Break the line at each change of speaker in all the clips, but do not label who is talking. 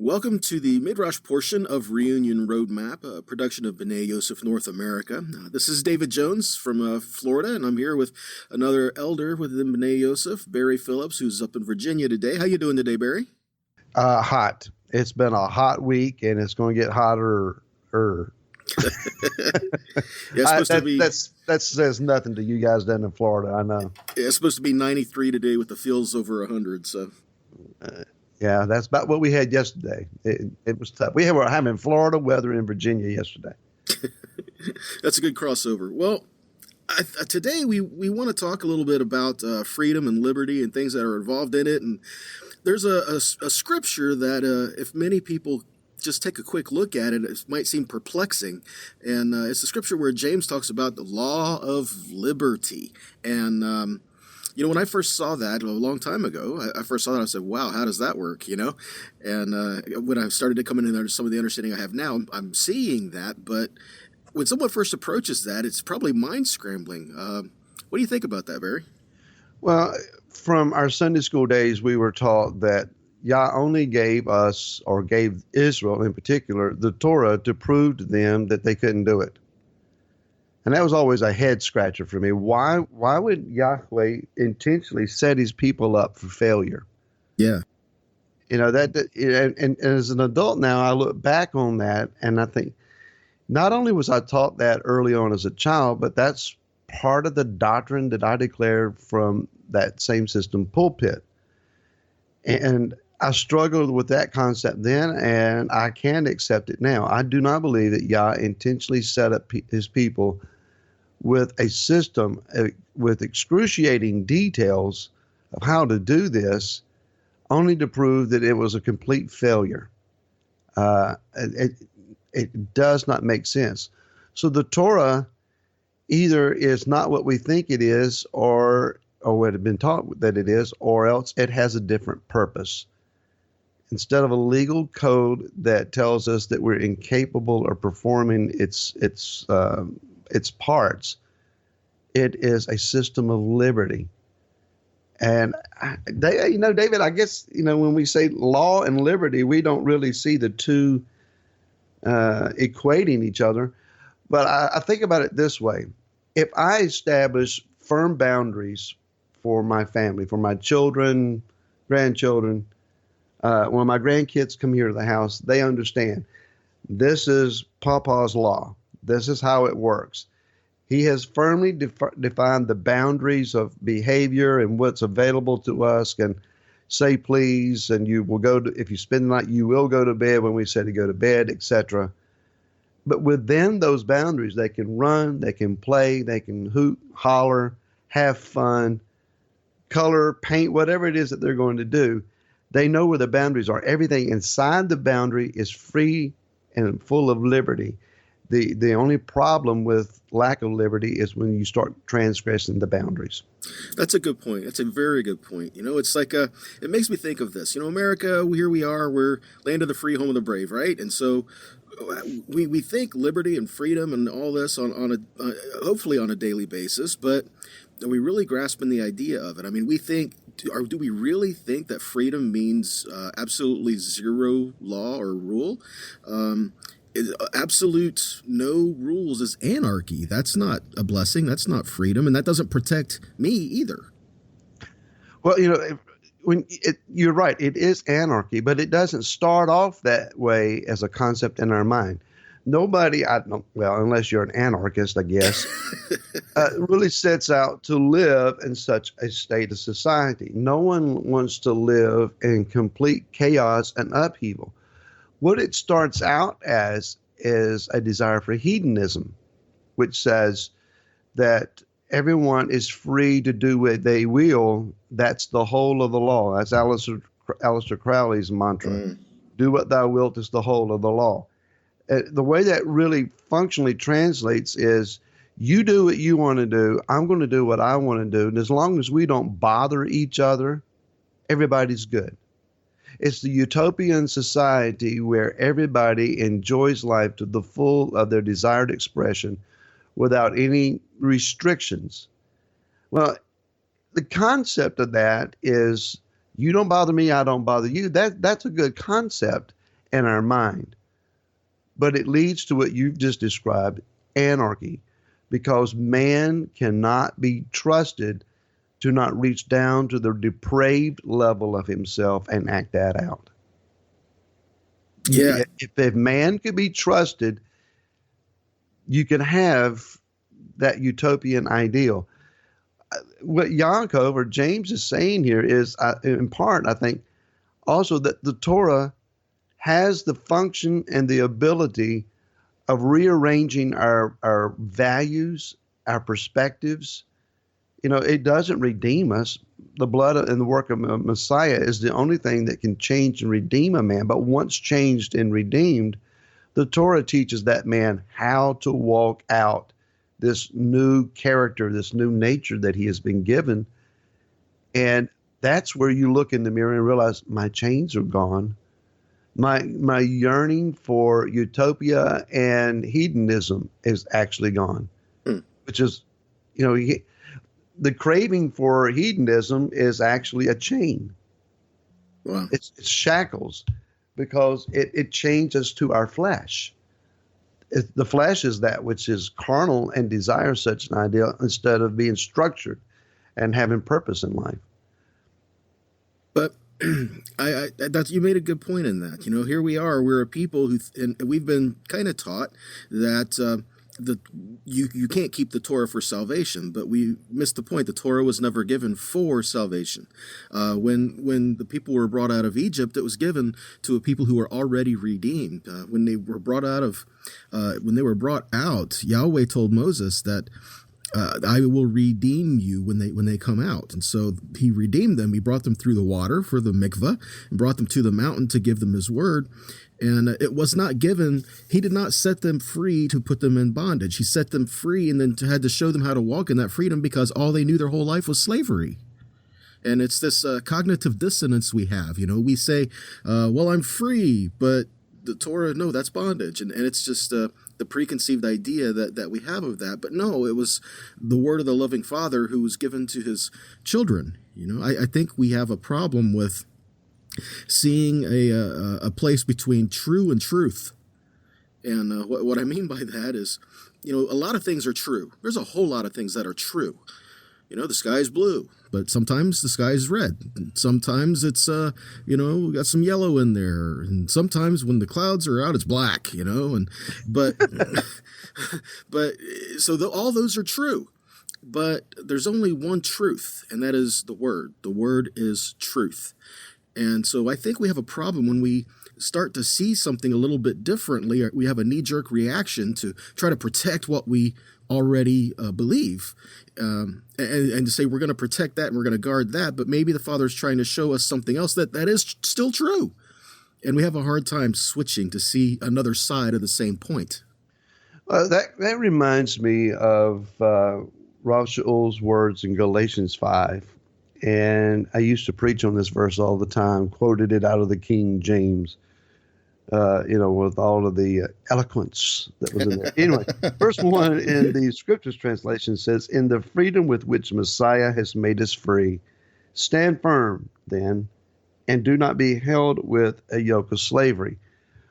Welcome to the Midrash portion of Reunion Roadmap, a production of B'nai Yosef North America. This is David Jones from Florida, and I'm here with another elder within B'nai Yosef, Barry Phillips, who's up in Virginia today. How you doing today, Barry?
Hot. It's been a hot week, and it's going to get hotter.
Yeah, it's supposed to be.
That says nothing to you guys down in Florida. I know.
Yeah, it's supposed to be 93 today with the feels over 100. So.
Yeah, that's about what we had yesterday. It was tough. We were having Florida weather in Virginia yesterday.
That's a good crossover. Well, today we want to talk a little bit about freedom and liberty and things that are involved in it. And there's a scripture that if many people just take a quick look at it, it might seem perplexing. And it's a scripture where James talks about the law of liberty. And when I first saw that a long time ago, I first saw that, I said, wow, how does that work, And when I started to come into some of the understanding I have now, I'm seeing that. But when someone first approaches that, it's probably mind-scrambling. What do you think about that, Barry?
Well, from our Sunday school days, we were taught that Yah only gave us, or gave Israel in particular, the Torah to prove to them that they couldn't do it. And that was always a head scratcher for me. Why would Yahweh intentionally set his people up for failure?
Yeah.
And as an adult now, I look back on that and I think not only was I taught that early on as a child, but that's part of the doctrine that I declared from that same system pulpit. And I struggled with that concept then, and I can accept it now. I do not believe that Yah intentionally set up his people with a system with excruciating details of how to do this, only to prove that it was a complete failure. It does not make sense. So the Torah either is not what we think it is, or what had been taught that it is, or else it has a different purpose. Instead of a legal code that tells us that we're incapable of performing its parts, it is a system of liberty. And David, I guess, when we say law and liberty, we don't really see the two equating each other. But I think about it this way. If I establish firm boundaries for my family, for my children, grandchildren, when my grandkids come here to the house, they understand this is Papa's law. This is how it works. He has firmly defined the boundaries of behavior and what's available to us. And say please, and you will if you spend the night, you will go to bed when we say to go to bed, etc. But within those boundaries, they can run, they can play, they can hoot, holler, have fun, color, paint, whatever it is that they're going to do. They know where the boundaries are. Everything inside the boundary is free and full of liberty. The only problem with lack of liberty is when you start transgressing the boundaries.
That's a good point. That's a very good point. It's like it makes me think of this. America, here we are, we're land of the free, home of the brave, right? And so we think liberty and freedom and all this on a hopefully on a daily basis, but are we really grasping the idea of it? I mean, do we really think that freedom means absolutely zero law or rule? Absolute no rules is anarchy. That's not a blessing. That's not freedom, and that doesn't protect me either.
Well, you're right. It is anarchy, but it doesn't start off that way as a concept in our mind. Nobody, unless you're an anarchist, I guess, really sets out to live in such a state of society. No one wants to live in complete chaos and upheaval. What it starts out as is a desire for hedonism, which says that everyone is free to do what they will. That's the whole of the law. That's Aleister Crowley's mantra. Do what thou wilt is the whole of the law. The way that really functionally translates is you do what you want to do. I'm going to do what I want to do. And as long as we don't bother each other, everybody's good. It's the utopian society where everybody enjoys life to the full of their desired expression without any restrictions. Well, the concept of that is you don't bother me, I don't bother you. That's a good concept. in our mind. But it leads to what you've just described, anarchy, because man cannot be trusted to not reach down to the depraved level of himself and act that out.
Yeah.
If man could be trusted, you could have that utopian ideal. What Yaakov or James is saying here is, in part, I think, also that the Torah has the function and the ability of rearranging our values, our perspectives. It doesn't redeem us. The blood and the work of Messiah is the only thing that can change and redeem a man. But once changed and redeemed, the Torah teaches that man how to walk out this new character, this new nature that he has been given. And that's where you look in the mirror and realize my chains are gone. My yearning for utopia and hedonism is actually gone, which is, the craving for hedonism is actually a chain.
Wow.
It's shackles because it chains us to our flesh. The flesh is that which is carnal and desires such an ideal instead of being structured and having purpose in life.
But that's, you made a good point in that. Here we are. We're a people and we've been kind of taught that you can't keep the Torah for salvation, but we missed the point. The Torah was never given for salvation. When the people were brought out of Egypt, it was given to a people who were already redeemed. When they were brought out, Yahweh told Moses that I will redeem you when they come out. And so he redeemed them. He brought them through the water for the mikvah and brought them to the mountain to give them his word. And it was not given, he did not set them free to put them in bondage. He set them free and then had to show them how to walk in that freedom because all they knew their whole life was slavery. And it's this cognitive dissonance we have. We say, well, I'm free, but the Torah, no, that's bondage. And it's just the preconceived idea that we have of that. But no, it was the word of the loving Father who was given to his children. I think we have a problem with seeing a place between true and truth. And what I mean by that is, a lot of things are true. There's a whole lot of things that are true. The sky is blue, but sometimes the sky is red. Sometimes it's, got some yellow in there. And sometimes when the clouds are out, it's black, all those are true. But there's only one truth, and that is the word. The word is truth. And so I think we have a problem when we start to see something a little bit differently. We have a knee-jerk reaction to try to protect what we already believe, and to say we're going to protect that and we're going to guard that, but maybe the Father's trying to show us something else that is still true. And we have a hard time switching to see another side of the same point.
That reminds me of Rav Shaul's words in Galatians 5. And I used to preach on this verse all the time, quoted it out of the King James, with all of the eloquence that was in there. Anyway, verse 1 in the Scriptures translation says, "In the freedom with which Messiah has made us free, stand firm then, and do not be held with a yoke of slavery."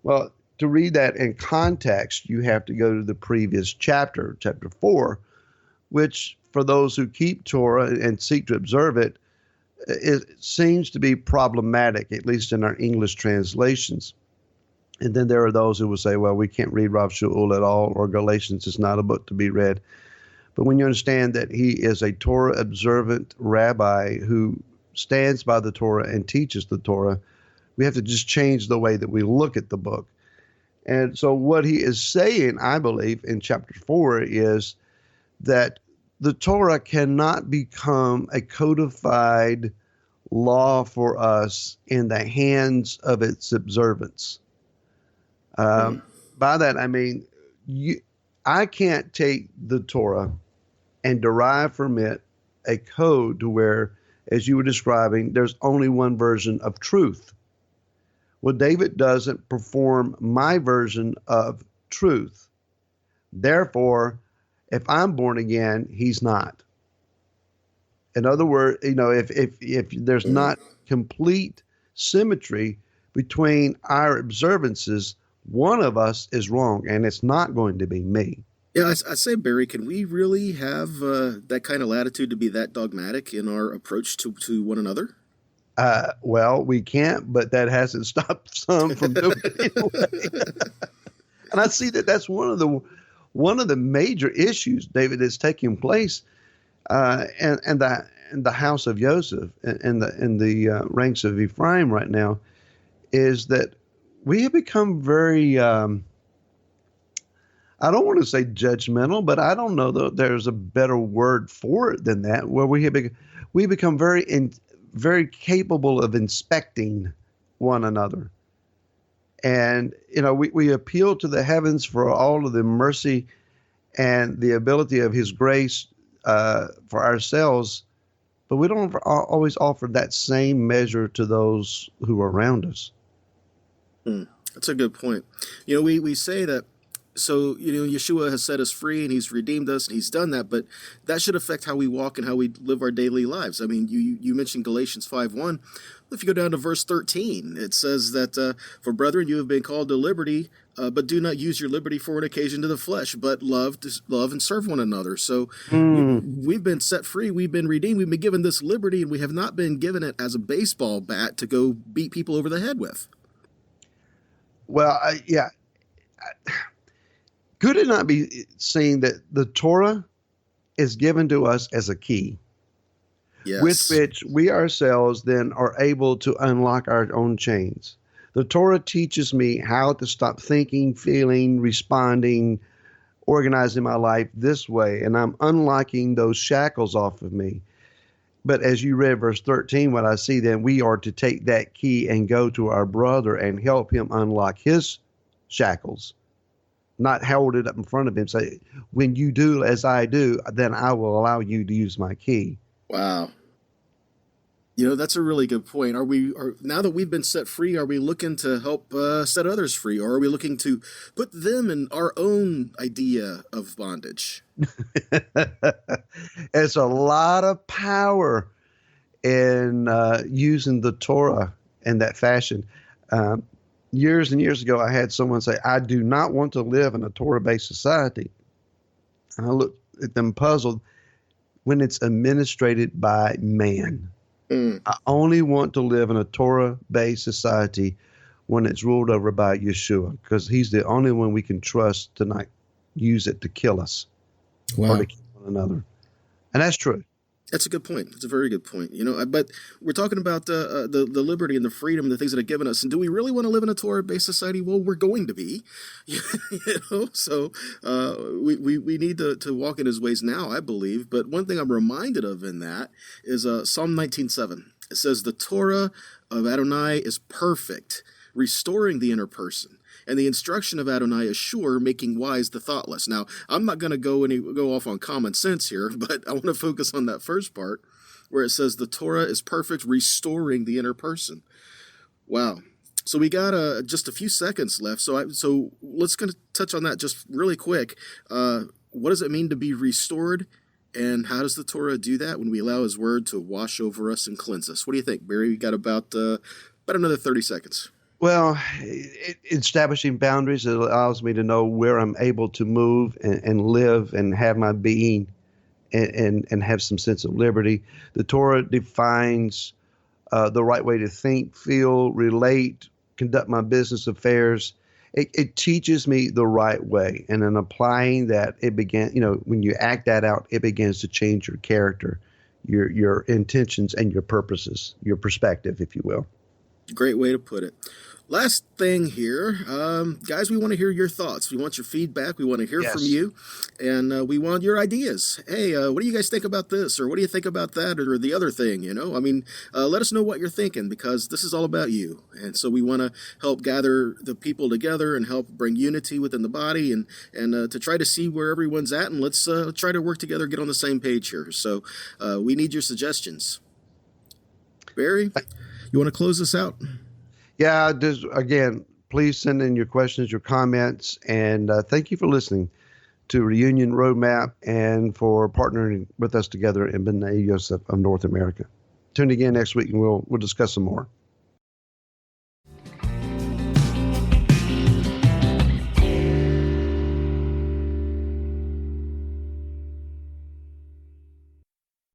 Well, to read that in context, you have to go to the previous chapter 4, which for those who keep Torah and seek to observe it, it seems to be problematic, at least in our English translations. And then there are those who will say, well, we can't read Rav Shaul at all, or Galatians is not a book to be read. But when you understand that he is a Torah observant rabbi who stands by the Torah and teaches the Torah, we have to just change the way that we look at the book. And so what he is saying, I believe, in chapter 4 is that the Torah cannot become a codified law for us in the hands of its observance. By that, I mean, I can't take the Torah and derive from it a code to where, as you were describing, there's only one version of truth. Well, David doesn't perform my version of truth. Therefore, if I'm born again, he's not. In other words, if there's not complete symmetry between our observances, one of us is wrong, and it's not going to be me.
Yeah, I say, Barry, can we really have that kind of latitude to be that dogmatic in our approach to one another?
Well, we can't, but that hasn't stopped some from doing it anyway. And I see that that's one of the major issues, David, that's taking place in the house of Joseph and the ranks of Ephraim right now, is that we have become very I don't want to say judgmental, but I don't know that there's a better word for it than that, where we become very capable of inspecting one another. And, we appeal to the heavens for all of the mercy and the ability of his grace for ourselves, but we don't always offer that same measure to those who are around us.
That's a good point. We say that, so, Yeshua has set us free and he's redeemed us and he's done that, but that should affect how we walk and how we live our daily lives. I mean, you mentioned Galatians 5:1. If you go down to verse 13, it says that, for brethren, you have been called to liberty, but do not use your liberty for an occasion to the flesh, but love and serve one another. So we've been set free, we've been redeemed, we've been given this liberty, and we have not been given it as a baseball bat to go beat people over the head with.
Well, yeah. Could it not be seen that the Torah is given to us as a key,
yes,
with which we ourselves then are able to unlock our own chains? The Torah teaches me how to stop thinking, feeling, responding, organizing my life this way, and I'm unlocking those shackles off of me. But as you read verse 13, what I see then, we are to take that key and go to our brother and help him unlock his shackles. Not hold it up in front of him. Say, when you do as I do, then I will allow you to use my key.
Wow. That's a really good point. Now that we've been set free, are we looking to help set others free? Or are we looking to put them in our own idea of bondage?
It's a lot of power in using the Torah in that fashion. Years and years ago, I had someone say, I do not want to live in a Torah-based society. And I looked at them puzzled. When it's administrated by man. I only want to live in a Torah-based society when it's ruled over by Yeshua, because he's the only one we can trust to not use it to kill us or to kill one another. And that's true.
That's a good point. It's a very good point. But we're talking about the liberty and the freedom, the things that are given us. And do we really want to live in a Torah-based society? Well, we're going to be, So we need to walk in his ways now, I believe. But one thing I'm reminded of in that is Psalm 19:7. It says, "The Torah of Adonai is perfect, restoring the inner person. And the instruction of Adonai is sure, making wise the thoughtless." Now, I'm not going to go off on common sense here, but I want to focus on that first part where it says the Torah is perfect, restoring the inner person. Wow. So we got just a few seconds left. So let's going to touch on that just really quick. What does it mean to be restored? And how does the Torah do that when we allow his word to wash over us and cleanse us? What do you think, Barry? We got about another 30 seconds.
Well, establishing boundaries, it allows me to know where I'm able to move and live and have my being and have some sense of liberty. The Torah defines the right way to think, feel, relate, conduct my business affairs. It teaches me the right way. And in applying that, when you act that out, it begins to change your character, your intentions and your purposes, your perspective, if you will.
Great way to put it. Last thing here, guys, we want to hear your thoughts. We want your feedback. We want to hear from you, and we want your ideas. Hey, what do you guys think about this, or what do you think about that, or the other thing? Let us know what you're thinking, because this is all about you. And so we want to help gather the people together and help bring unity within the body, and to try to see where everyone's at, and let's try to work together, get on the same page here. So we need your suggestions. Barry, you want to close this out?
Yeah, just again, please send in your questions, your comments, and thank you for listening to Reunion Roadmap and for partnering with us together in B'nai Yosef of North America. Tune again next week and we'll discuss some more.